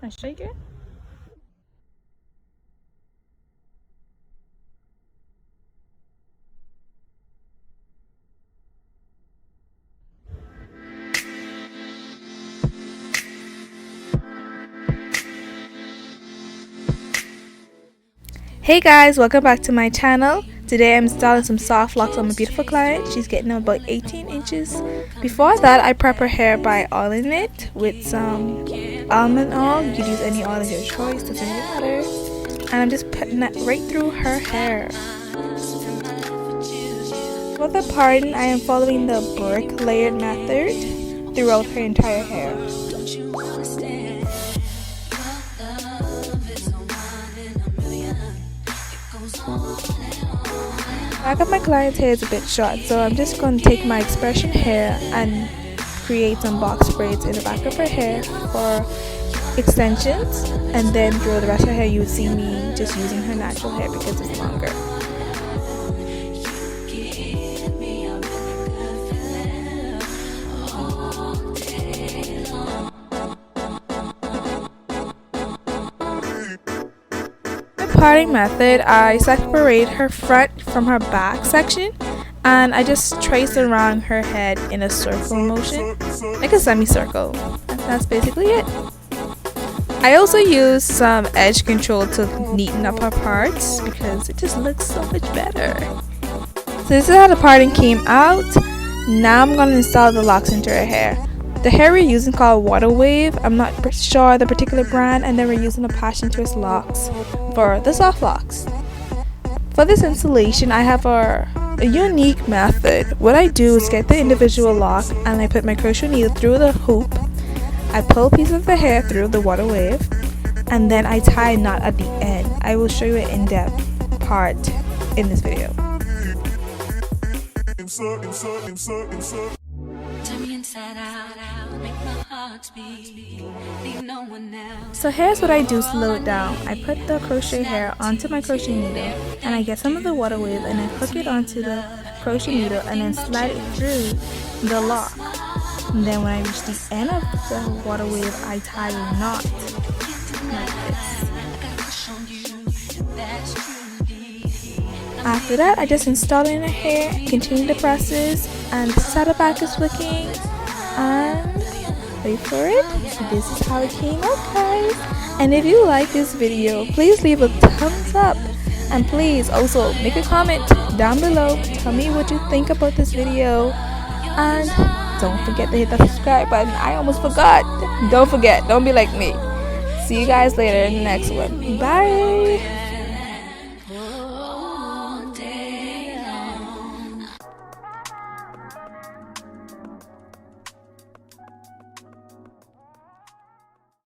I shake it. Hey guys, welcome back to my channel. Today I'm installing some soft locks on my beautiful client. She's getting about 18 inches. Before that, I prep her hair by oiling it with some almond oil. You could use any oil of your choice, doesn't really matter. And I'm just putting that right through her hair. For the parting, I am following the brick layered method throughout her entire hair. Back of my client's hair is a bit short, so I'm just going to take my xpression hair and create some box braids in the back of her hair for extensions, and then through the rest of her hair you would see me just using her natural hair because it's longer. Parting method, I separate her front from her back section and I just trace around her head in a circle motion, like a semicircle. That's basically it. I also use some edge control to neaten up her parts because it just looks so much better. So this is how the parting came out. Now I'm going to install the locks into her hair. The hair we're using called Water Wave. I'm not sure the particular brand, and then we're using a Passion Twist locks for the soft locks. For this installation, I have a unique method. What I do is get the individual lock and I put my crochet needle through the hoop. I pull a piece of the hair through the Water Wave, and then I tie a knot at the end. I will show you an in-depth part in this video. So here's what I do to slow it down. I put the crochet hair onto my crochet needle and I get some of the Water Wave and then hook it onto the crochet needle and then slide it through the lock. And then when I reach the end of the Water Wave, I tie a knot like this. After that, I just install it in her hair, continue the process, and this is how the back is looking. And wait for it. This is how it came out, guys. And if you like this video, please leave a thumbs up, and please also make a comment down below. Tell me what you think about this video, and don't forget to hit the subscribe button. I almost forgot. Don't forget. Don't be like me. See you guys later in the next one. Bye.